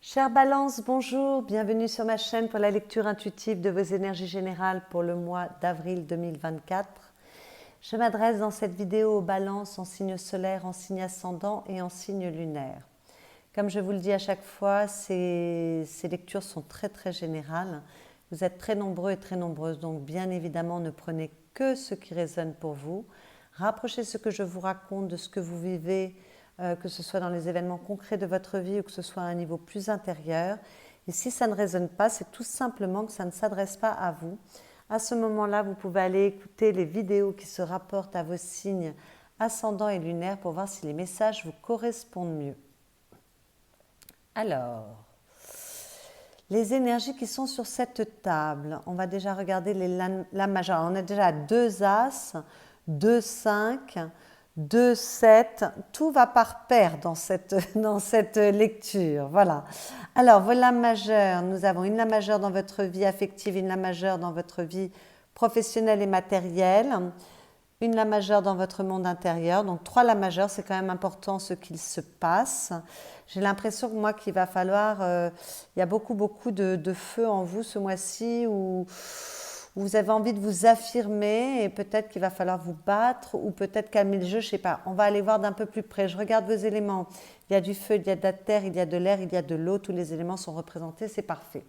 Chère Balance, bonjour, bienvenue sur ma chaîne pour la lecture intuitive de vos énergies générales pour le mois d'avril 2024. Je m'adresse dans cette vidéo aux balances en signe solaire, en signe ascendant et en signe lunaire. Comme je vous le dis à chaque fois, ces lectures sont très générales. Vous êtes très nombreux et très nombreuses, donc bien évidemment ne prenez que ce qui résonne pour vous. Rapprochez ce que je vous raconte de ce que vous vivez, que ce soit dans les événements concrets de votre vie ou que ce soit à un niveau plus intérieur. Et si ça ne résonne pas, c'est tout simplement que ça ne s'adresse pas à vous. À ce moment-là, vous pouvez aller écouter les vidéos qui se rapportent à vos signes ascendants et lunaires pour voir si les messages vous correspondent mieux. Alors, les énergies qui sont sur cette table, on va déjà regarder les lames majeures. On est déjà à 2 As, 2 5, 2 7, tout va par paire dans cette lecture. Voilà. Alors, vos lames majeures, nous avons une lame majeure dans votre vie affective, une lame majeure dans votre vie professionnelle et matérielle, une lame majeure dans votre monde intérieur. Donc 3 lames majeures, c'est quand même important ce qu'il se passe. J'ai l'impression que moi qu'il va falloir, il y a beaucoup de feu en vous ce mois-ci où vous avez envie de vous affirmer et peut-être qu'il va falloir vous battre ou peut-être calmer le jeu, je ne sais pas. On va aller voir d'un peu plus près. Je regarde vos éléments. Il y a du feu, il y a de la terre, il y a de l'air, il y a de l'eau. Tous les éléments sont représentés, c'est parfait.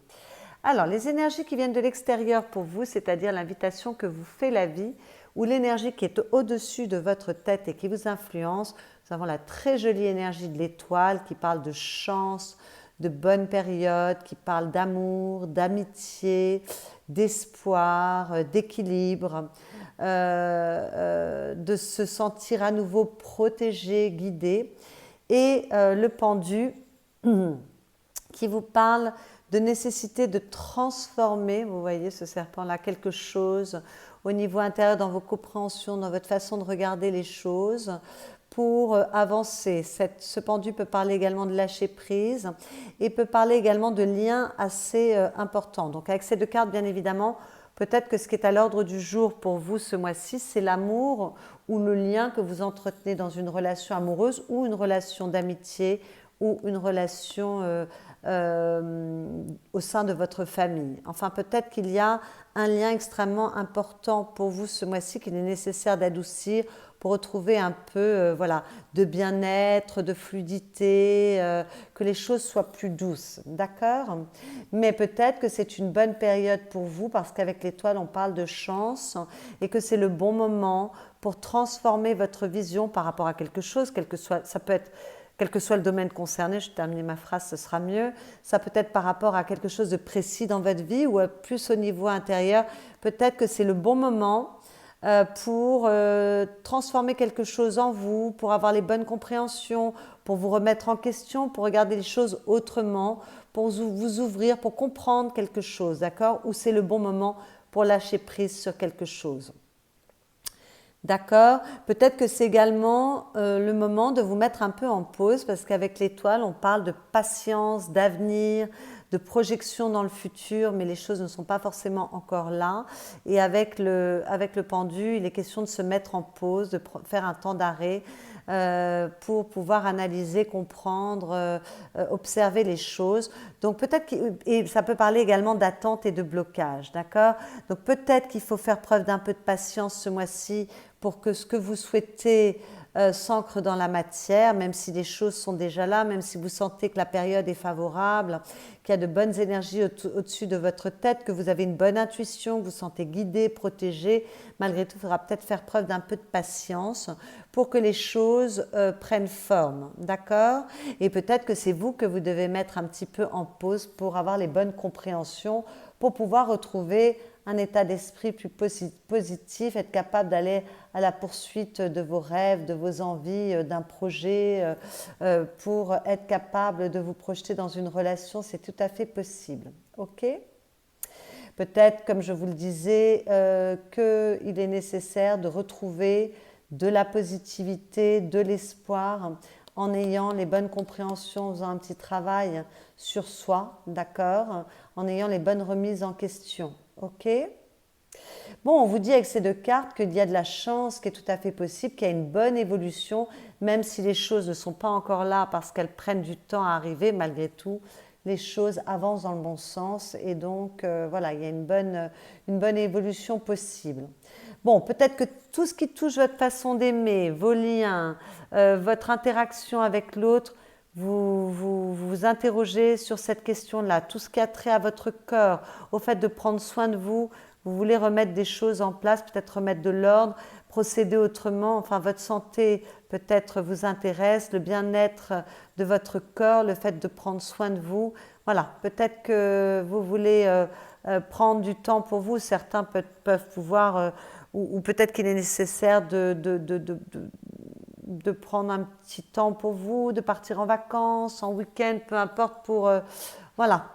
Alors, les énergies qui viennent de l'extérieur pour vous, c'est-à-dire l'invitation que vous fait la vie, ou l'énergie qui est au-dessus de votre tête et qui vous influence, nous avons la très jolie énergie de l'étoile qui parle de chance, de bonne période, qui parle d'amour, d'amitié, d'espoir, d'équilibre, de se sentir à nouveau protégé, guidé. Et le pendu qui vous parle de nécessité de transformer, vous voyez ce serpent-là, quelque chose au niveau intérieur dans vos compréhensions, dans votre façon de regarder les choses pour avancer. Ce pendu peut parler également de lâcher prise et peut parler également de liens assez importants. Donc avec ces 2 cartes, bien évidemment, peut-être que ce qui est à l'ordre du jour pour vous ce mois-ci, c'est l'amour ou le lien que vous entretenez dans une relation amoureuse ou une relation d'amitié ou une relation au sein de votre famille. Enfin, peut-être qu'il y a un lien extrêmement important pour vous ce mois-ci qu'il est nécessaire d'adoucir pour retrouver un peu voilà, de bien-être, de fluidité, que les choses soient plus douces, d'accord? Mais peut-être que c'est une bonne période pour vous parce qu'avec l'étoile, on parle de chance et que c'est le bon moment pour transformer votre vision par rapport à quelque chose, quel que soit, ça peut être quel que soit le domaine concerné, je vais terminer ma phrase, ce sera mieux. Ça peut être par rapport à quelque chose de précis dans votre vie ou plus au niveau intérieur. Peut-être que c'est le bon moment pour transformer quelque chose en vous, pour avoir les bonnes compréhensions, pour vous remettre en question, pour regarder les choses autrement, pour vous ouvrir, pour comprendre quelque chose, d'accord? Ou c'est le bon moment pour lâcher prise sur quelque chose. D'accord? Peut-être que c'est également le moment de vous mettre un peu en pause parce qu'avec l'étoile, on parle de patience, d'avenir, de projection dans le futur, mais les choses ne sont pas forcément encore là. Et avec le pendu, il est question de se mettre en pause, de faire un temps d'arrêt pour pouvoir analyser, comprendre, observer les choses. Donc peut-être et ça peut parler également d'attente et de blocage, d'accord? Donc peut-être qu'il faut faire preuve d'un peu de patience ce mois-ci pour que ce que vous souhaitez s'ancre dans la matière, même si les choses sont déjà là, même si vous sentez que la période est favorable, qu'il y a de bonnes énergies au-dessus de votre tête, que vous avez une bonne intuition, que vous sentez guidé, protégé. Malgré tout, il faudra peut-être faire preuve d'un peu de patience pour que les choses prennent forme, d'accord? Et peut-être que c'est vous que vous devez mettre un petit peu en pause pour avoir les bonnes compréhensions, pour pouvoir retrouver un état d'esprit plus positif, être capable d'aller à la poursuite de vos rêves, de vos envies, d'un projet, pour être capable de vous projeter dans une relation, c'est tout à fait possible. Ok? Peut-être, comme je vous le disais, qu'il est nécessaire de retrouver de la positivité, de l'espoir, en ayant les bonnes compréhensions, en faisant un petit travail sur soi, d'accord? En ayant les bonnes remises en question. Ok? Bon, on vous dit avec ces 2 cartes qu'il y a de la chance qui est tout à fait possible, qu'il y a une bonne évolution, même si les choses ne sont pas encore là parce qu'elles prennent du temps à arriver, malgré tout, les choses avancent dans le bon sens et donc voilà, il y a une bonne évolution possible. Bon, peut-être que tout ce qui touche votre façon d'aimer, vos liens, votre interaction avec l'autre, vous interrogez sur cette question-là, tout ce qui a trait à votre corps, au fait de prendre soin de vous, vous voulez remettre des choses en place, peut-être remettre de l'ordre, procéder autrement, enfin votre santé peut-être vous intéresse, le bien-être de votre corps, le fait de prendre soin de vous. Voilà, peut-être que vous voulez prendre du temps pour vous, certains peuvent pouvoir, ou peut-être qu'il est nécessaire de prendre un petit temps pour vous, de partir en vacances, en week-end, peu importe, pour voilà,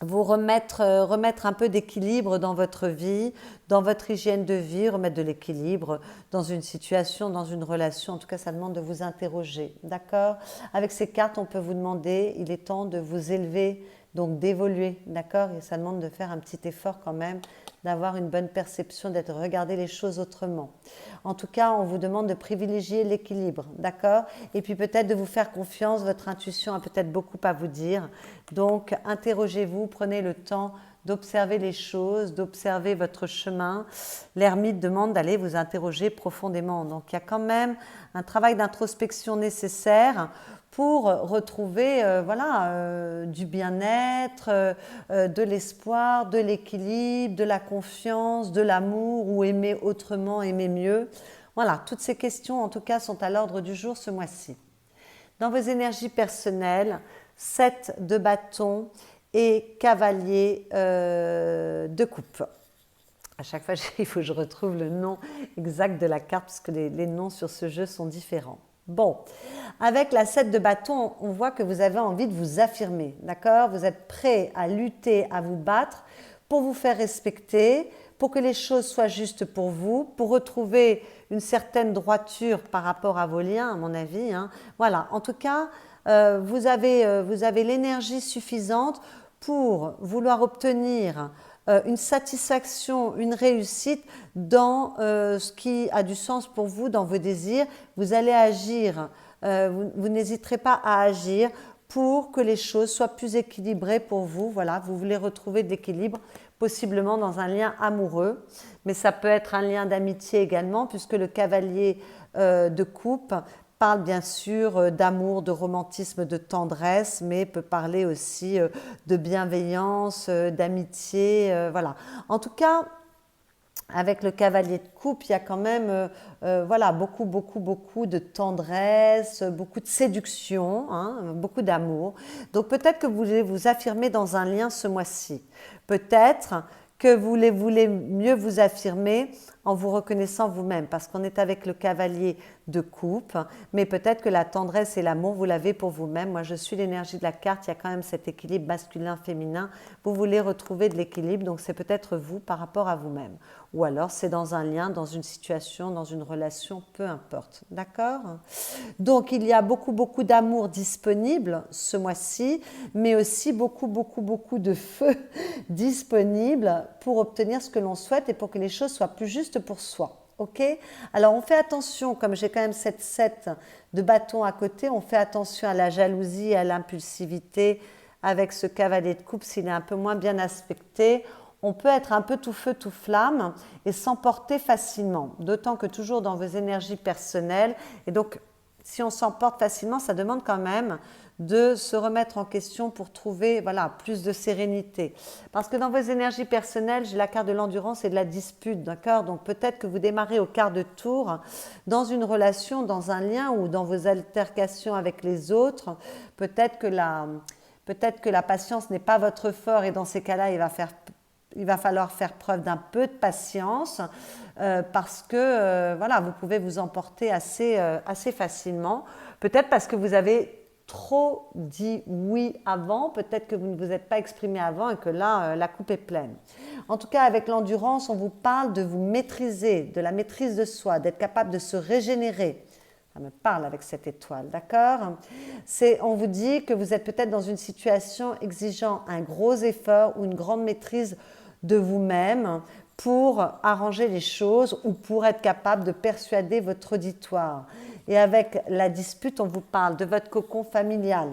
vous remettre un peu d'équilibre dans votre vie, dans votre hygiène de vie, remettre de l'équilibre dans une situation, dans une relation. En tout cas, ça demande de vous interroger, d'accord? Avec ces cartes, on peut vous demander, il est temps de vous élever, donc d'évoluer, d'accord? Et ça demande de faire un petit effort quand même, d'avoir une bonne perception, d'être regarder les choses autrement. En tout cas, on vous demande de privilégier l'équilibre, d'accord? Et puis peut-être de vous faire confiance, votre intuition a peut-être beaucoup à vous dire. Donc, interrogez-vous, prenez le temps d'observer les choses, d'observer votre chemin. L'ermite demande d'aller vous interroger profondément. Donc, il y a quand même un travail d'introspection nécessaire pour retrouver du bien-être, de l'espoir, de l'équilibre, de la confiance, de l'amour ou aimer autrement, aimer mieux. Voilà, toutes ces questions en tout cas sont à l'ordre du jour ce mois-ci. Dans vos énergies personnelles, 7 de bâton et cavalier de coupe. À chaque fois, il faut que je retrouve le nom exact de la carte parce que les noms sur ce jeu sont différents. Bon, avec la 7 de bâton, on voit que vous avez envie de vous affirmer, d'accord? Vous êtes prêt à lutter, à vous battre pour vous faire respecter, pour que les choses soient justes pour vous, pour retrouver une certaine droiture par rapport à vos liens, à mon avis. Hein. Voilà, en tout cas, vous avez l'énergie suffisante pour vouloir obtenir une satisfaction, une réussite dans ce qui a du sens pour vous, dans vos désirs. Vous allez agir, vous n'hésiterez pas à agir pour que les choses soient plus équilibrées pour vous. Voilà, vous voulez retrouver de l'équilibre, possiblement dans un lien amoureux, mais ça peut être un lien d'amitié également, puisque le cavalier de coupe parle bien sûr d'amour, de romantisme, de tendresse, mais peut parler aussi de bienveillance, d'amitié, voilà. En tout cas, avec le cavalier de coupe, il y a quand même beaucoup de tendresse, beaucoup de séduction, hein, beaucoup d'amour. Donc peut-être que vous voulez vous affirmer dans un lien ce mois-ci. Peut-être que vous voulez mieux vous affirmer en vous reconnaissant vous-même, parce qu'on est avec le cavalier de coupe, mais peut-être que la tendresse et l'amour, vous l'avez pour vous-même. Moi, je suis l'énergie de la carte, il y a quand même cet équilibre masculin-féminin. Vous voulez retrouver de l'équilibre, donc c'est peut-être vous par rapport à vous-même. Ou alors c'est dans un lien, dans une situation, dans une relation, peu importe. D'accord? Donc il y a beaucoup d'amour disponible ce mois-ci, mais aussi beaucoup de feu disponible pour obtenir ce que l'on souhaite et pour que les choses soient plus justes pour soi. Ok? Alors on fait attention, comme j'ai quand même cette 7 de bâton à côté, on fait attention à la jalousie, à l'impulsivité avec ce cavalier de coupe s'il est un peu moins bien aspecté. On peut être un peu tout feu, tout flamme et s'emporter facilement, d'autant que toujours dans vos énergies personnelles. Et donc, si on s'emporte facilement, ça demande quand même de se remettre en question pour trouver plus de sérénité. Parce que dans vos énergies personnelles, j'ai la carte de l'endurance et de la dispute, d'accord? Donc peut-être que vous démarrez au quart de tour dans une relation, dans un lien ou dans vos altercations avec les autres. Peut-être que la patience n'est pas votre fort et dans ces cas-là, il va falloir faire preuve d'un peu de patience parce que vous pouvez vous emporter assez facilement. Peut-être parce que vous avez trop dit oui avant, peut-être que vous ne vous êtes pas exprimé avant et que là, la coupe est pleine. En tout cas, avec l'endurance, on vous parle de vous maîtriser, de la maîtrise de soi, d'être capable de se régénérer. Ça me parle avec cette étoile, d'accord? On vous dit que vous êtes peut-être dans une situation exigeant un gros effort ou une grande maîtrise de vous-même pour arranger les choses ou pour être capable de persuader votre auditoire. Et avec la dispute, on vous parle de votre cocon familial.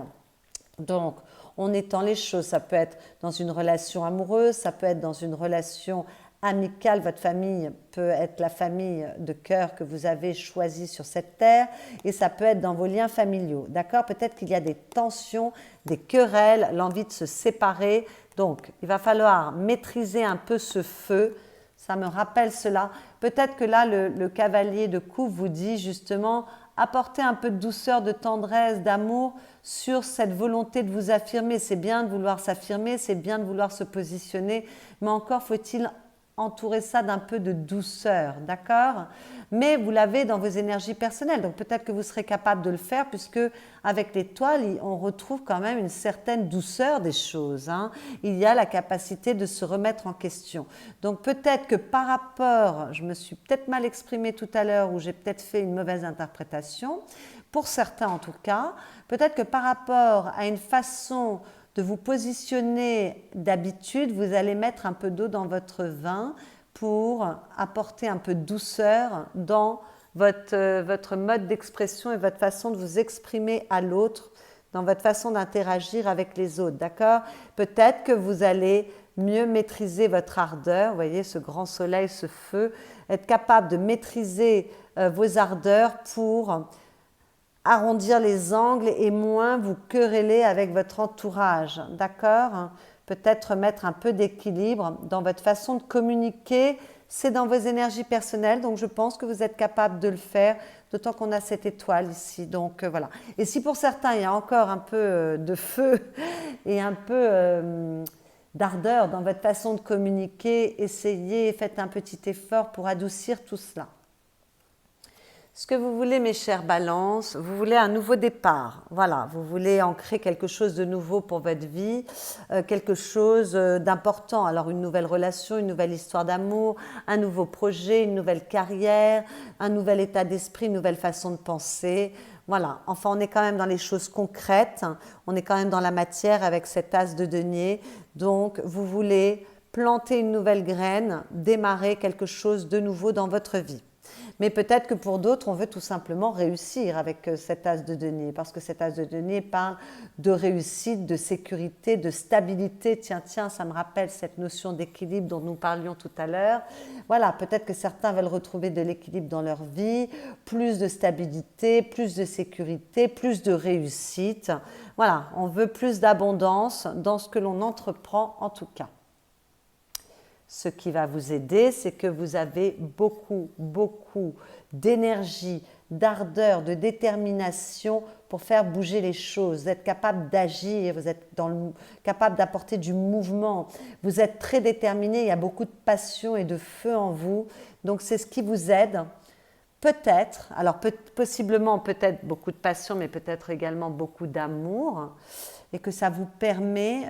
Donc, on étend les choses. Ça peut être dans une relation amoureuse, ça peut être dans une relation amicale. Votre famille peut être la famille de cœur que vous avez choisie sur cette terre et ça peut être dans vos liens familiaux. D'accord? Peut-être qu'il y a des tensions, des querelles, l'envie de se séparer. Donc, il va falloir maîtriser un peu ce feu. Ça me rappelle cela. Peut-être que là, le cavalier de coupe vous dit justement apporter un peu de douceur, de tendresse, d'amour sur cette volonté de vous affirmer. C'est bien de vouloir s'affirmer, c'est bien de vouloir se positionner, mais encore faut-il entourer ça d'un peu de douceur, d'accord? Mais vous l'avez dans vos énergies personnelles, donc peut-être que vous serez capable de le faire puisque avec l'étoile, on retrouve quand même une certaine douceur des choses, hein. Il y a la capacité de se remettre en question. Donc peut-être que par rapport, je me suis peut-être mal exprimée tout à l'heure ou j'ai peut-être fait une mauvaise interprétation, pour certains en tout cas, peut-être que par rapport à une façon de vous positionner d'habitude, vous allez mettre un peu d'eau dans votre vin pour apporter un peu de douceur dans votre mode d'expression et votre façon de vous exprimer à l'autre, dans votre façon d'interagir avec les autres, d'accord? Peut-être que vous allez mieux maîtriser votre ardeur, vous voyez ce grand soleil, ce feu, être capable de maîtriser vos ardeurs pour arrondir les angles et moins vous quereller avec votre entourage, d'accord? Peut-être mettre un peu d'équilibre dans votre façon de communiquer, c'est dans vos énergies personnelles, donc je pense que vous êtes capable de le faire, d'autant qu'on a cette étoile ici, donc voilà. Et si pour certains il y a encore un peu de feu et un peu d'ardeur dans votre façon de communiquer, essayez, faites un petit effort pour adoucir tout cela. Ce que vous voulez, mes chères balances, vous voulez un nouveau départ. Voilà, vous voulez ancrer quelque chose de nouveau pour votre vie, quelque chose d'important. Alors une nouvelle relation, une nouvelle histoire d'amour, un nouveau projet, une nouvelle carrière, un nouvel état d'esprit, une nouvelle façon de penser. Voilà, enfin on est quand même dans les choses concrètes, on est quand même dans la matière avec cet as de denier. Donc vous voulez planter une nouvelle graine, démarrer quelque chose de nouveau dans votre vie. Mais peut-être que pour d'autres, on veut tout simplement réussir avec cet as de denier, parce que cet as de denier parle de réussite, de sécurité, de stabilité. Tiens, ça me rappelle cette notion d'équilibre dont nous parlions tout à l'heure. Voilà, peut-être que certains veulent retrouver de l'équilibre dans leur vie, plus de stabilité, plus de sécurité, plus de réussite. Voilà, on veut plus d'abondance dans ce que l'on entreprend en tout cas. Ce qui va vous aider, c'est que vous avez beaucoup d'énergie, d'ardeur, de détermination pour faire bouger les choses. Vous êtes capable d'agir, vous êtes capable d'apporter du mouvement. Vous êtes très déterminé, il y a beaucoup de passion et de feu en vous. Donc c'est ce qui vous aide. Peut-être, alors possiblement peut-être beaucoup de passion, mais peut-être également beaucoup d'amour. Et que ça vous permet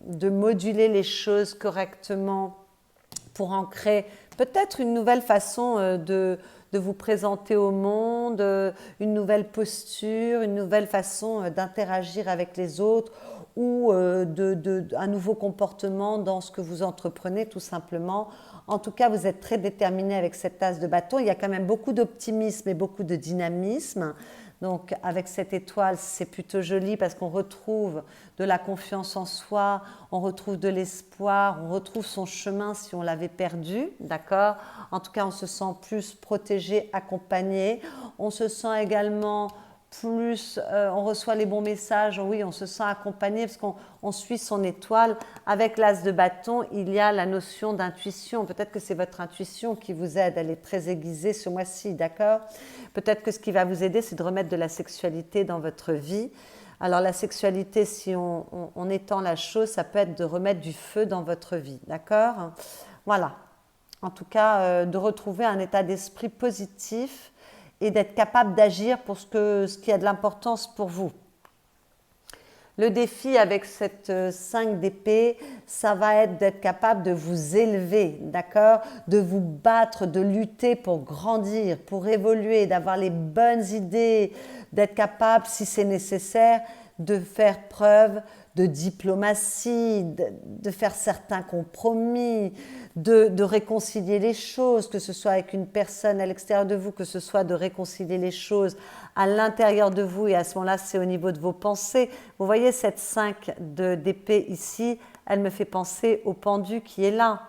de moduler les choses correctement pour ancrer peut-être une nouvelle façon de vous présenter au monde, une nouvelle posture, une nouvelle façon d'interagir avec les autres ou un nouveau comportement dans ce que vous entreprenez tout simplement. En tout cas, vous êtes très déterminé avec cette tasse de bâton. Il y a quand même beaucoup d'optimisme et beaucoup de dynamisme. Donc avec cette étoile, c'est plutôt joli parce qu'on retrouve de la confiance en soi, on retrouve de l'espoir, on retrouve son chemin si on l'avait perdu, d'accord? En tout cas, on se sent plus protégé, accompagné. On se sent également plus, on reçoit les bons messages, oui, on se sent accompagné parce qu'on suit son étoile. Avec l'as de bâton, il y a la notion d'intuition. Peut-être que c'est votre intuition qui vous aide, elle est très aiguisée ce mois-ci, d'accord? Peut-être que ce qui va vous aider, c'est de remettre de la sexualité dans votre vie. Alors la sexualité, si on étend la chose, ça peut être de remettre du feu dans votre vie, d'accord? Voilà, en tout cas, de retrouver un état d'esprit positif et d'être capable d'agir pour ce qui a de l'importance pour vous. Le défi avec cette 5 d'épée, ça va être d'être capable de vous élever, d'accord? De vous battre, de lutter pour grandir, pour évoluer, d'avoir les bonnes idées, d'être capable, si c'est nécessaire, de faire preuve de diplomatie, de faire certains compromis, de réconcilier les choses, que ce soit avec une personne à l'extérieur de vous, que ce soit de réconcilier les choses à l'intérieur de vous, et à ce moment-là, c'est au niveau de vos pensées. Vous voyez cette 5 d'épée ici, elle me fait penser au pendu qui est là.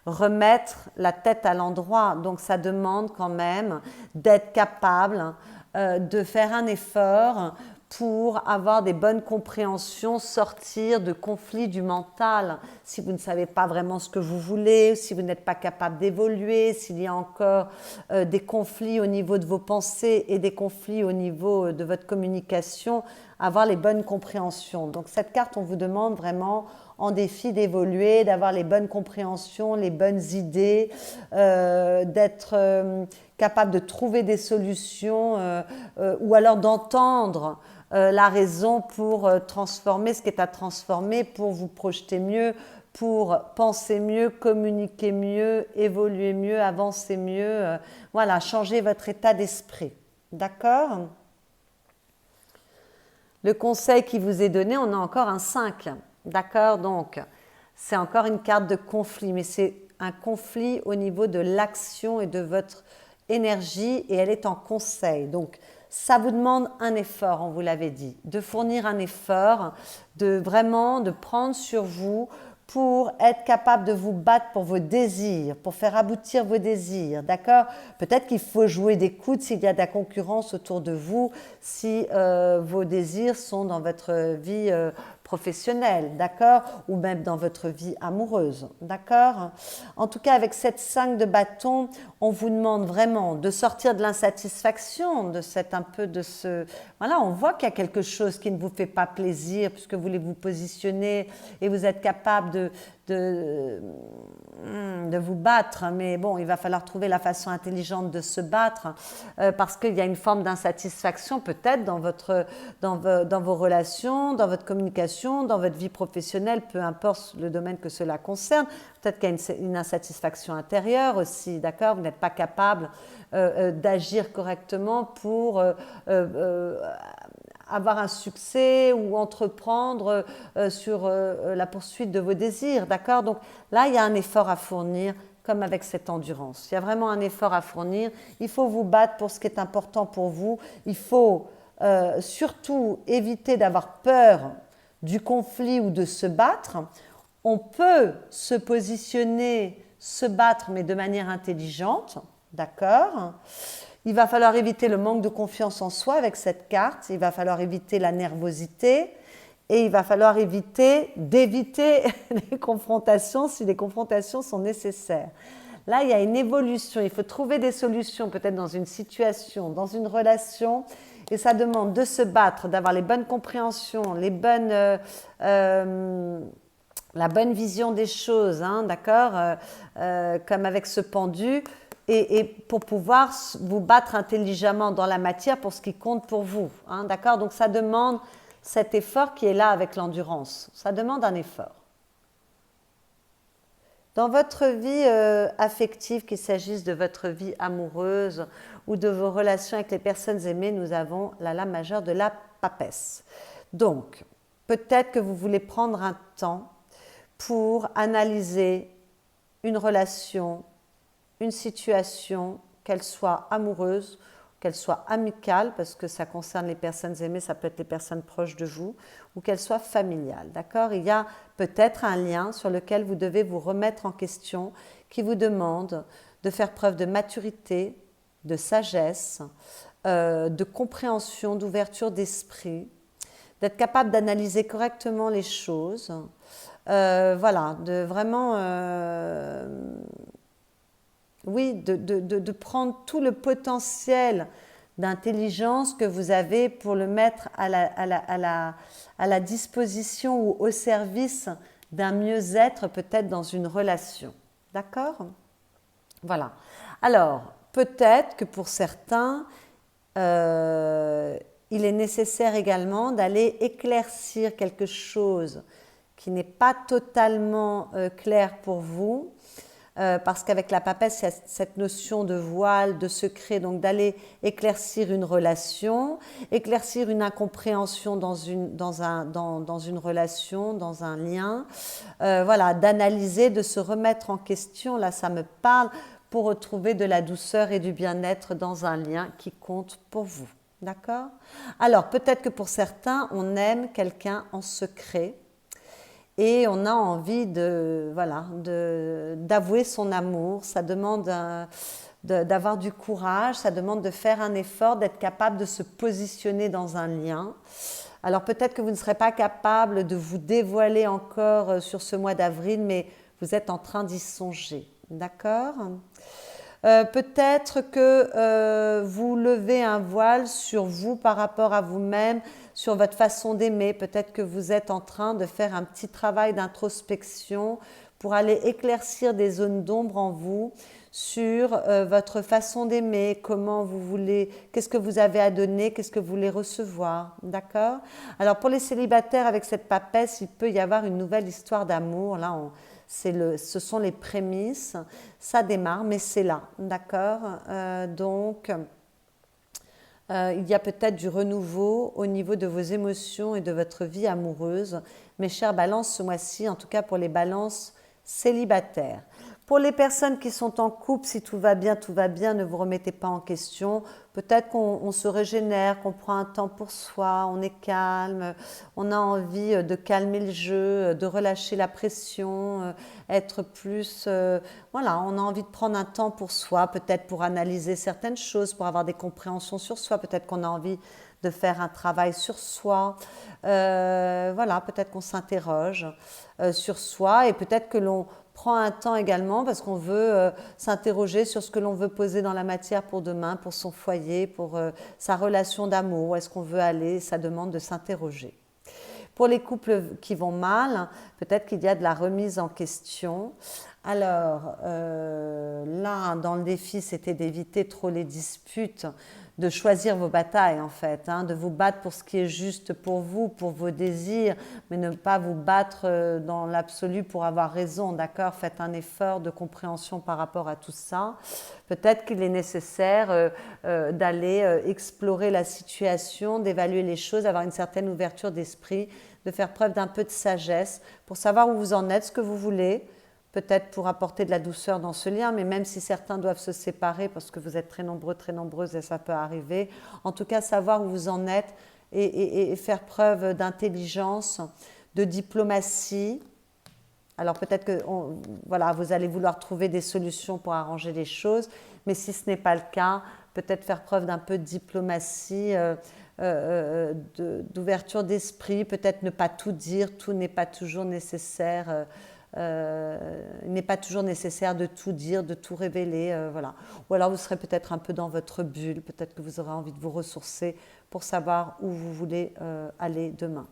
Remettre la tête à l'endroit, donc ça demande quand même d'être capable de faire un effort pour avoir des bonnes compréhensions, sortir de conflits du mental. Si vous ne savez pas vraiment ce que vous voulez, si vous n'êtes pas capable d'évoluer, s'il y a encore des conflits au niveau de vos pensées et des conflits au niveau de votre communication, avoir les bonnes compréhensions. Donc cette carte, on vous demande vraiment en défi d'évoluer, d'avoir les bonnes compréhensions, les bonnes idées, d'être capable de trouver des solutions ou alors d'entendre la raison pour transformer ce qui est à transformer, pour vous projeter mieux, pour penser mieux, communiquer mieux, évoluer mieux, avancer mieux. Voilà, changer votre état d'esprit. D'accord ? Le conseil qui vous est donné, on a encore un 5. D'accord ? Donc, c'est encore une carte de conflit, mais c'est un conflit au niveau de l'action et de votre énergie, et elle est en conseil. Donc, ça vous demande un effort, on vous l'avait dit, de fournir un effort, de vraiment de prendre sur vous pour être capable de vous battre pour vos désirs, pour faire aboutir vos désirs, d'accord ? Peut-être qu'il faut jouer des coudes s'il y a de la concurrence autour de vous, si vos désirs sont dans votre vie professionnelle, d'accord ? Ou même dans votre vie amoureuse, d'accord ? En tout cas, avec cette 5 de bâton, on vous demande vraiment de sortir de l'insatisfaction, de cette un peu de ce... Voilà, on voit qu'il y a quelque chose qui ne vous fait pas plaisir puisque vous voulez vous positionner et vous êtes capable de vous battre, mais bon, il va falloir trouver la façon intelligente de se battre parce qu'il y a une forme d'insatisfaction peut-être dans vos relations, dans votre communication, dans votre vie professionnelle, peu importe le domaine que cela concerne. Peut-être qu'il y a une insatisfaction intérieure aussi, d'accord ? Vous n'êtes pas capable d'agir correctement pour avoir un succès ou entreprendre sur la poursuite de vos désirs, d'accord ? Donc là, il y a un effort à fournir, comme avec cette endurance. Il y a vraiment un effort à fournir. Il faut vous battre pour ce qui est important pour vous. Il faut surtout éviter d'avoir peur du conflit ou de se battre. On peut se positionner, se battre, mais de manière intelligente, d'accord ? Il va falloir éviter le manque de confiance en soi avec cette carte. Il va falloir éviter la nervosité. Et il va falloir d'éviter les confrontations si les confrontations sont nécessaires. Là, il y a une évolution. Il faut trouver des solutions, peut-être dans une situation, dans une relation. Et ça demande de se battre, d'avoir les bonnes compréhensions, la bonne vision des choses, hein, d'accord, comme avec ce pendu. Et pour pouvoir vous battre intelligemment dans la matière pour ce qui compte pour vous, hein, d'accord ? Donc ça demande cet effort qui est là avec l'endurance. Ça demande un effort. Dans votre vie affective, qu'il s'agisse de votre vie amoureuse ou de vos relations avec les personnes aimées, nous avons la lame majeure de la papesse. Donc, peut-être que vous voulez prendre un temps pour analyser une relation, une situation, qu'elle soit amoureuse, qu'elle soit amicale, parce que ça concerne les personnes aimées, ça peut être les personnes proches de vous, ou qu'elle soit familiale, d'accord ? Il y a peut-être un lien sur lequel vous devez vous remettre en question, qui vous demande de faire preuve de maturité, de sagesse, de compréhension, d'ouverture d'esprit, d'être capable d'analyser correctement les choses, voilà, de vraiment... oui, de prendre tout le potentiel d'intelligence que vous avez pour le mettre à la disposition ou au service d'un mieux-être peut-être dans une relation. D'accord ? Voilà. Alors, peut-être que pour certains, il est nécessaire également d'aller éclaircir quelque chose qui n'est pas totalement clair pour vous, parce qu'avec la papesse, il y a cette notion de voile, de secret, donc d'aller éclaircir une relation, éclaircir une incompréhension dans une relation, dans un lien, voilà, d'analyser, de se remettre en question, là ça me parle, pour retrouver de la douceur et du bien-être dans un lien qui compte pour vous. D'accord? Alors peut-être que pour certains, on aime quelqu'un en secret, et on a envie d'avouer son amour. Ça demande d'avoir du courage, ça demande de faire un effort, d'être capable de se positionner dans un lien. Alors peut-être que vous ne serez pas capable de vous dévoiler encore sur ce mois d'avril, mais vous êtes en train d'y songer. D'accord ? Peut-être que vous levez un voile sur vous par rapport à vous-même, sur votre façon d'aimer. Peut-être que vous êtes en train de faire un petit travail d'introspection pour aller éclaircir des zones d'ombre en vous sur votre façon d'aimer, comment vous voulez, qu'est-ce que vous avez à donner, qu'est-ce que vous voulez recevoir. D'accord ? Alors pour les célibataires, avec cette papesse, il peut y avoir une nouvelle histoire d'amour. Là, ce sont les prémices, ça démarre, mais c'est là, d'accord ? Donc, il y a peut-être du renouveau au niveau de vos émotions et de votre vie amoureuse. Mes chères balances, ce mois-ci, en tout cas pour les balances célibataires. Pour les personnes qui sont en couple, si tout va bien, ne vous remettez pas en question. Peut-être qu'on se régénère, qu'on prend un temps pour soi, on est calme, on a envie de calmer le jeu, de relâcher la pression, être plus... voilà, on a envie de prendre un temps pour soi, peut-être pour analyser certaines choses, pour avoir des compréhensions sur soi, peut-être qu'on a envie de faire un travail sur soi. Voilà, peut-être qu'on s'interroge sur soi et peut-être que l'on prend un temps également parce qu'on veut s'interroger sur ce que l'on veut poser dans la matière pour demain, pour son foyer, pour sa relation d'amour, où est-ce qu'on veut aller, ça demande de s'interroger. Pour les couples qui vont mal, peut-être qu'il y a de la remise en question. Alors là, dans le défi, c'était d'éviter trop les disputes, de choisir vos batailles en fait, de vous battre pour ce qui est juste pour vous, pour vos désirs, mais ne pas vous battre dans l'absolu pour avoir raison, d'accord ? Faites un effort de compréhension par rapport à tout ça. Peut-être qu'il est nécessaire d'aller explorer la situation, d'évaluer les choses, avoir une certaine ouverture d'esprit, de faire preuve d'un peu de sagesse pour savoir où vous en êtes, ce que vous voulez, peut-être pour apporter de la douceur dans ce lien, mais même si certains doivent se séparer parce que vous êtes très nombreux, très nombreuses et ça peut arriver, en tout cas savoir où vous en êtes et faire preuve d'intelligence, de diplomatie. Alors peut-être que voilà, vous allez vouloir trouver des solutions pour arranger les choses, mais si ce n'est pas le cas, peut-être faire preuve d'un peu de diplomatie, d'ouverture d'esprit, peut-être ne pas tout dire, tout n'est pas toujours nécessaire. Il n'est pas toujours nécessaire de tout dire, de tout révéler, voilà. Ou alors vous serez peut-être un peu dans votre bulle, peut-être que vous aurez envie de vous ressourcer pour savoir où vous voulez aller demain.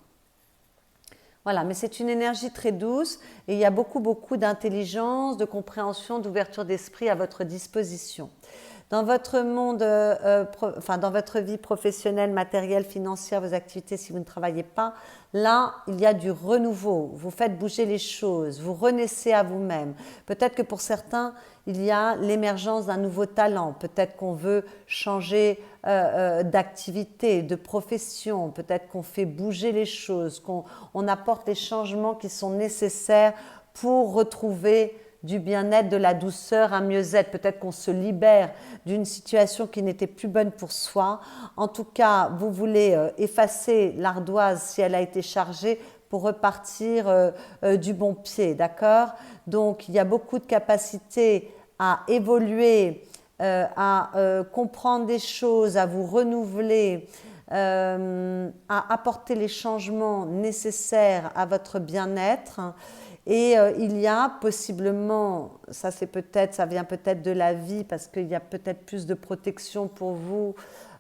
Voilà, mais c'est une énergie très douce et il y a beaucoup, beaucoup d'intelligence, de compréhension, d'ouverture d'esprit à votre disposition. Dans votre monde, dans votre vie professionnelle, matérielle, financière, vos activités, si vous ne travaillez pas, là, il y a du renouveau. Vous faites bouger les choses, vous renaissez à vous-même. Peut-être que pour certains, il y a l'émergence d'un nouveau talent. Peut-être qu'on veut changer d'activité, de profession. Peut-être qu'on fait bouger les choses, qu'on apporte les changements qui sont nécessaires pour retrouver du bien-être, de la douceur, un mieux-être. Peut-être qu'on se libère d'une situation qui n'était plus bonne pour soi. En tout cas, vous voulez effacer l'ardoise si elle a été chargée pour repartir du bon pied, d'accord ? Donc, il y a beaucoup de capacité à évoluer, à comprendre des choses, à vous renouveler, à apporter les changements nécessaires à votre bien-être. Et il y a possiblement, ça vient peut-être de la vie parce qu'il y a peut-être plus de protection pour vous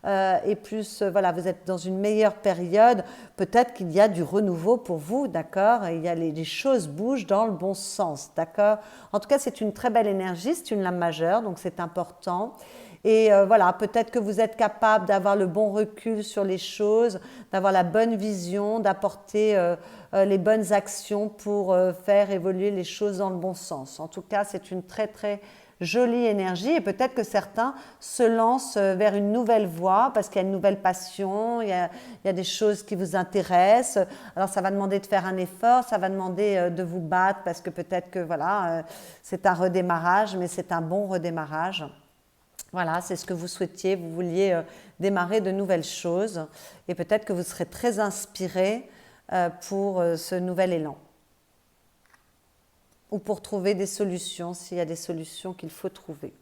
et plus, voilà, vous êtes dans une meilleure période. Peut-être qu'il y a du renouveau pour vous, d'accord ? Il y a les choses bougent dans le bon sens, d'accord ? En tout cas, c'est une très belle énergie, c'est une lame majeure, donc c'est important. Et voilà, peut-être que vous êtes capable d'avoir le bon recul sur les choses, d'avoir la bonne vision, d'apporter les bonnes actions pour faire évoluer les choses dans le bon sens. En tout cas, c'est une très très jolie énergie et peut-être que certains se lancent vers une nouvelle voie parce qu'il y a une nouvelle passion, il y a des choses qui vous intéressent. Alors ça va demander de faire un effort, ça va demander de vous battre parce que peut-être que voilà, c'est un redémarrage, mais c'est un bon redémarrage. Voilà, c'est ce que vous souhaitiez, vous vouliez démarrer de nouvelles choses et peut-être que vous serez très inspiré pour ce nouvel élan ou pour trouver des solutions s'il y a des solutions qu'il faut trouver.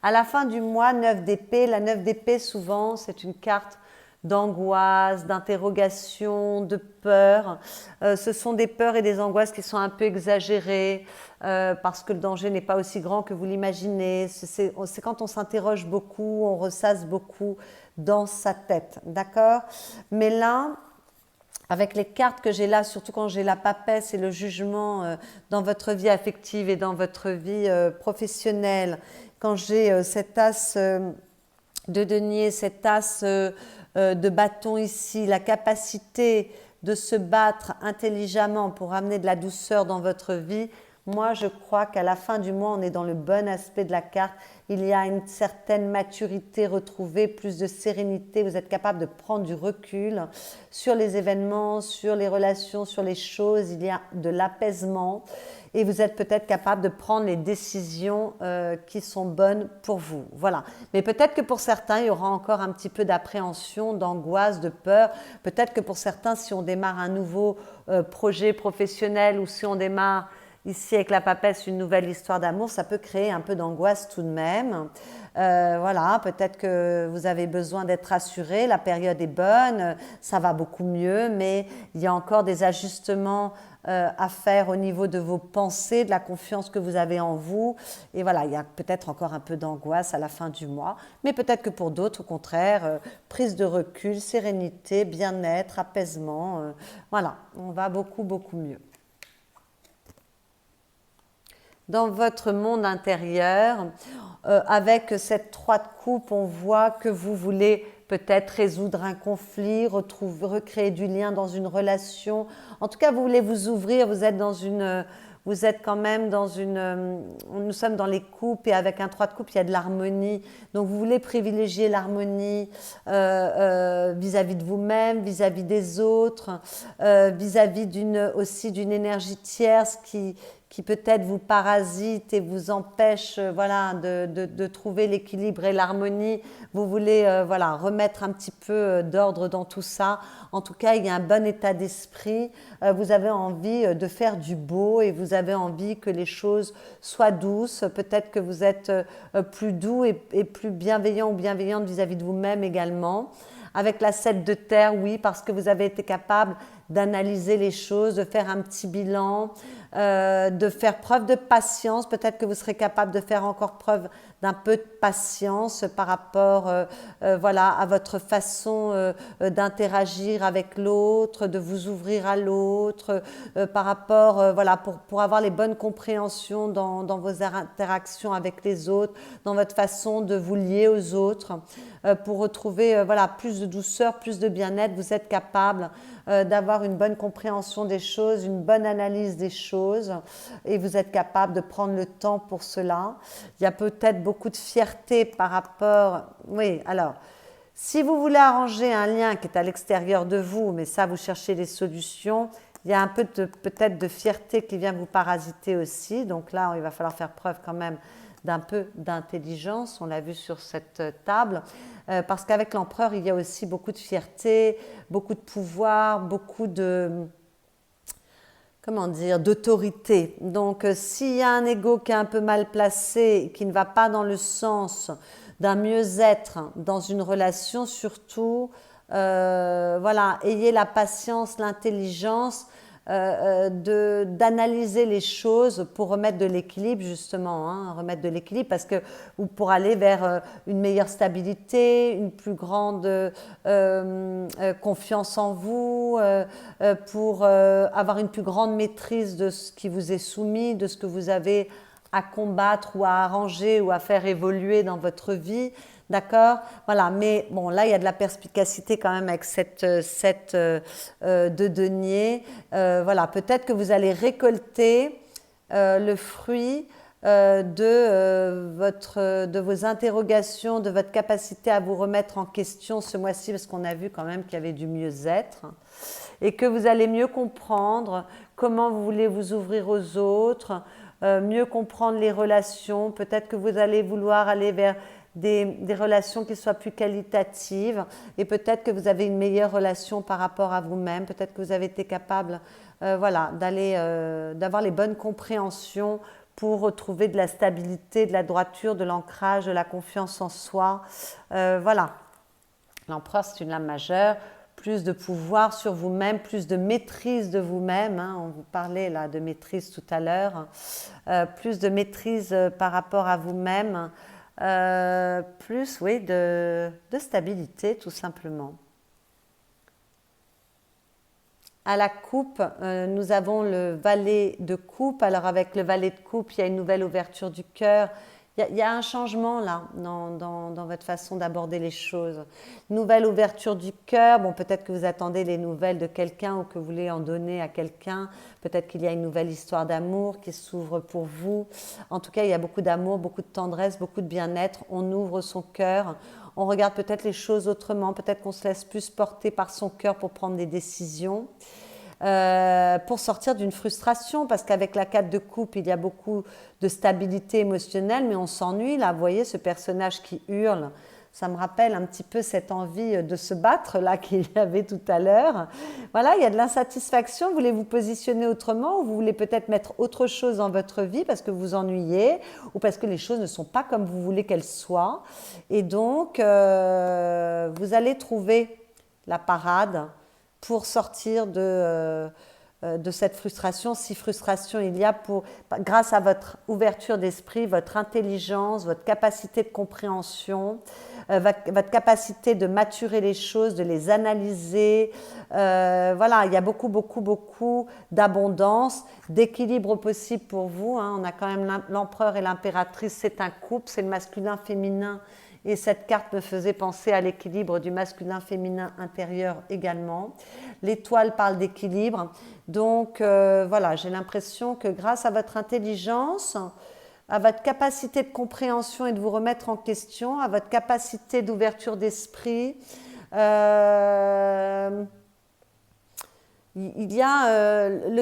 À la fin du mois, 9 d'épée, la 9 d'épée souvent c'est une carte d'angoisse, d'interrogation, de peur. Ce sont des peurs et des angoisses qui sont un peu exagérées parce que le danger n'est pas aussi grand que vous l'imaginez. C'est quand on s'interroge beaucoup, on ressasse beaucoup dans sa tête, d'accord? Mais là, avec les cartes que j'ai là, surtout quand j'ai la papesse et le jugement dans votre vie affective et dans votre vie professionnelle, quand j'ai cet as de denier, cet as de bâton ici, la capacité de se battre intelligemment pour amener de la douceur dans votre vie, moi je crois qu'à la fin du mois, on est dans le bon aspect de la carte. Il y a une certaine maturité retrouvée, plus de sérénité. Vous êtes capable de prendre du recul sur les événements, sur les relations, sur les choses. Il y a de l'apaisement et vous êtes peut-être capable de prendre les décisions qui sont bonnes pour vous. Voilà. Mais peut-être que pour certains, il y aura encore un petit peu d'appréhension, d'angoisse, de peur. Peut-être que pour certains, si on démarre un nouveau projet professionnel ou si on démarre ici avec la papesse une nouvelle histoire d'amour, ça peut créer un peu d'angoisse tout de même. Voilà, peut-être que vous avez besoin d'être rassuré, la période est bonne, ça va beaucoup mieux, mais il y a encore des ajustements à faire au niveau de vos pensées, de la confiance que vous avez en vous. Et voilà, il y a peut-être encore un peu d'angoisse à la fin du mois, mais peut-être que pour d'autres, au contraire, prise de recul, sérénité, bien-être, apaisement. Voilà, on va beaucoup, beaucoup mieux. Dans votre monde intérieur, avec cette 3 de coupe, on voit que vous voulez peut-être résoudre un conflit, recréer du lien dans une relation. En tout cas, vous voulez vous ouvrir, vous êtes quand même dans une... nous sommes dans les coupes et avec un 3 de coupe, il y a de l'harmonie. Donc, vous voulez privilégier l'harmonie vis-à-vis de vous-même, vis-à-vis des autres, vis-à-vis aussi d'une énergie tierce qui peut-être vous parasite et vous empêche voilà, de trouver l'équilibre et l'harmonie. Vous voulez voilà, remettre un petit peu d'ordre dans tout ça. En tout cas, il y a un bon état d'esprit. Vous avez envie de faire du beau et vous avez envie que les choses soient douces. Peut-être que vous êtes plus doux et plus bienveillant ou bienveillante vis-à-vis de vous-même également. Avec la 7 de terre, oui, parce que vous avez été capable d'analyser les choses, de faire un petit bilan, de faire preuve de patience. Peut-être que vous serez capable de faire encore preuve d'un peu de patience par rapport voilà, à votre façon d'interagir avec l'autre, de vous ouvrir à l'autre, par rapport, voilà, pour avoir les bonnes compréhensions dans vos interactions avec les autres, dans votre façon de vous lier aux autres, pour retrouver voilà, plus de douceur, plus de bien-être. Vous êtes capable d'avoir une bonne compréhension des choses, une bonne analyse des choses et vous êtes capable de prendre le temps pour cela. Il y a peut-être beaucoup de fierté par rapport... Oui, alors, si vous voulez arranger un lien qui est à l'extérieur de vous, mais ça, vous cherchez des solutions, il y a un peu peut-être de fierté qui vient vous parasiter aussi. Donc là, il va falloir faire preuve quand même d'un peu d'intelligence, on l'a vu sur cette table, parce qu'avec l'empereur, il y a aussi beaucoup de fierté, beaucoup de pouvoir, beaucoup de, comment dire, d'autorité. Donc, s'il y a un ego qui est un peu mal placé, qui ne va pas dans le sens d'un mieux-être dans une relation, surtout, voilà, ayez la patience, l'intelligence, d'analyser les choses pour remettre de l'équilibre justement, hein, remettre de l'équilibre parce que ou pour aller vers une meilleure stabilité, une plus grande confiance en vous, pour avoir une plus grande maîtrise de ce qui vous est soumis, de ce que vous avez à combattre ou à arranger ou à faire évoluer dans votre vie. D'accord? Voilà, mais bon, là, il y a de la perspicacité quand même avec cette de denier. Voilà, peut-être que vous allez récolter le fruit de vos interrogations, de votre capacité à vous remettre en question ce mois-ci, parce qu'on a vu quand même qu'il y avait du mieux-être, et que vous allez mieux comprendre comment vous voulez vous ouvrir aux autres, mieux comprendre les relations. Peut-être que vous allez vouloir aller vers des relations qui soient plus qualitatives, et peut-être que vous avez une meilleure relation par rapport à vous-même. Peut-être que vous avez été capable voilà, d'avoir les bonnes compréhensions pour retrouver de la stabilité, de la droiture, de l'ancrage, de la confiance en soi. Voilà. L'empereur, c'est une lame majeure. Plus de pouvoir sur vous-même, plus de maîtrise de vous-même. Hein, on vous parlait là de maîtrise tout à l'heure. Plus de maîtrise par rapport à vous-même. Plus, oui, de stabilité, tout simplement. À la coupe, nous avons le valet de coupe. Alors avec le valet de coupe, il y a une nouvelle ouverture du cœur. Il y a un changement là dans votre façon d'aborder les choses. Nouvelle ouverture du cœur. Bon, peut-être que vous attendez les nouvelles de quelqu'un ou que vous voulez en donner à quelqu'un. Peut-être qu'il y a une nouvelle histoire d'amour qui s'ouvre pour vous. En tout cas, il y a beaucoup d'amour, beaucoup de tendresse, beaucoup de bien-être. On ouvre son cœur. On regarde peut-être les choses autrement. Peut-être qu'on se laisse plus porter par son cœur pour prendre des décisions. Pour sortir d'une frustration, parce qu'avec la 4 de coupe, il y a beaucoup de stabilité émotionnelle, mais on s'ennuie là. Vous voyez ce personnage qui hurle, ça me rappelle un petit peu cette envie de se battre là qu'il y avait tout à l'heure. Voilà, il y a de l'insatisfaction. Vous voulez vous positionner autrement, ou vous voulez peut-être mettre autre chose dans votre vie parce que vous ennuyez, ou parce que les choses ne sont pas comme vous voulez qu'elles soient. Et donc, vous allez trouver la parade pour sortir de cette frustration, si frustration il y a, grâce à votre ouverture d'esprit, votre intelligence, votre capacité de compréhension, votre capacité de maturer les choses, de les analyser. Voilà, il y a beaucoup d'abondance, d'équilibre possible pour vous. Hein. On a quand même l'empereur et l'impératrice, c'est un couple, c'est le masculin-féminin. Et cette carte me faisait penser à l'équilibre du masculin-féminin intérieur également. L'étoile parle d'équilibre. Donc voilà, j'ai l'impression que grâce à votre intelligence, à votre capacité de compréhension et de vous remettre en question, à votre capacité d'ouverture d'esprit, le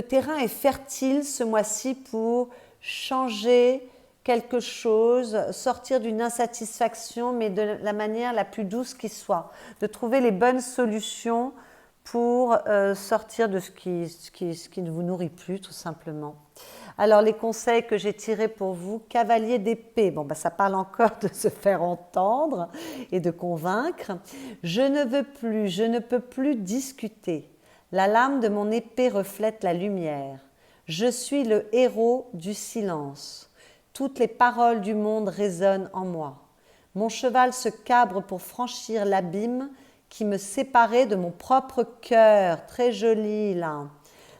terrain est fertile ce mois-ci pour changer quelque chose, sortir d'une insatisfaction, mais de la manière la plus douce qui soit, de trouver les bonnes solutions pour sortir de ce qui ne vous nourrit plus, tout simplement. Alors, les conseils que j'ai tirés pour vous, cavalier d'épée, bon, ça parle encore de se faire entendre et de convaincre. Je ne peux plus discuter. La lame de mon épée reflète la lumière. Je suis le héros du silence. Toutes les paroles du monde résonnent en moi. Mon cheval se cabre pour franchir l'abîme qui me séparait de mon propre cœur. Très joli là.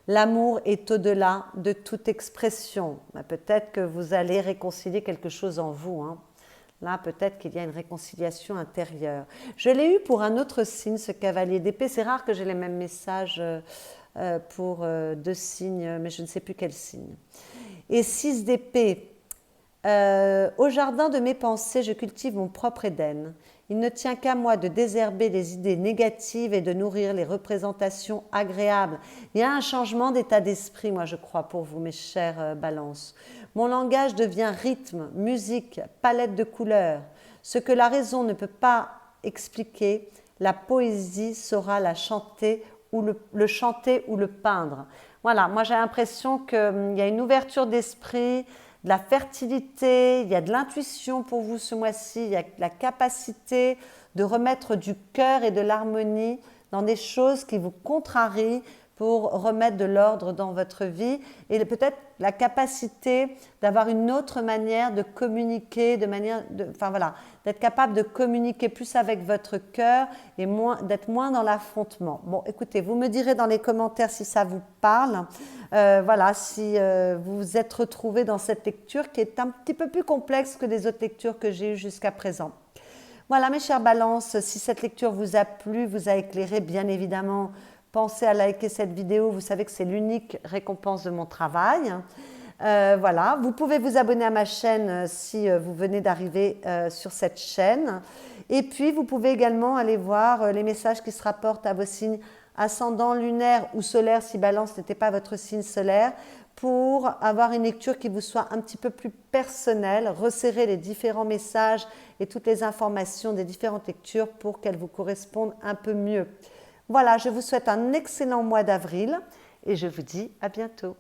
L'amour est au-delà de toute expression. Peut-être que vous allez réconcilier quelque chose en vous. Hein. Là, peut-être qu'il y a une réconciliation intérieure. Je l'ai eu pour un autre signe, ce cavalier d'épée. C'est rare que j'ai les mêmes messages pour deux signes, mais je ne sais plus quel signe. Et 6 d'épée. Au jardin de mes pensées, je cultive mon propre Éden. Il ne tient qu'à moi de désherber les idées négatives et de nourrir les représentations agréables. Il y a un changement d'état d'esprit, moi je crois, pour vous, mes chères balances. Mon langage devient rythme, musique, palette de couleurs. Ce que la raison ne peut pas expliquer, la poésie saura la chanter ou le chanter ou le peindre. Voilà, moi j'ai l'impression qu'il y a une ouverture d'esprit, de la fertilité, il y a de l'intuition pour vous ce mois-ci, il y a la capacité de remettre du cœur et de l'harmonie dans des choses qui vous contrarient pour remettre de l'ordre dans votre vie et peut-être la capacité d'avoir une autre manière de communiquer, enfin voilà, d'être capable de communiquer plus avec votre cœur et d'être moins dans l'affrontement. Bon, écoutez, vous me direz dans les commentaires si ça vous parle, voilà, si vous vous êtes retrouvé dans cette lecture qui est un petit peu plus complexe que les autres lectures que j'ai eues jusqu'à présent. Voilà mes chères balances, si cette lecture vous a plu, vous a éclairé, bien évidemment, pensez à liker cette vidéo, vous savez que c'est l'unique récompense de mon travail. Voilà, vous pouvez vous abonner à ma chaîne si vous venez d'arriver sur cette chaîne. Et puis, vous pouvez également aller voir les messages qui se rapportent à vos signes ascendant, lunaire ou solaire si Balance n'était pas votre signe solaire, pour avoir une lecture qui vous soit un petit peu plus personnelle, resserrer les différents messages et toutes les informations des différentes lectures pour qu'elles vous correspondent un peu mieux. Voilà, je vous souhaite un excellent mois d'avril et je vous dis à bientôt.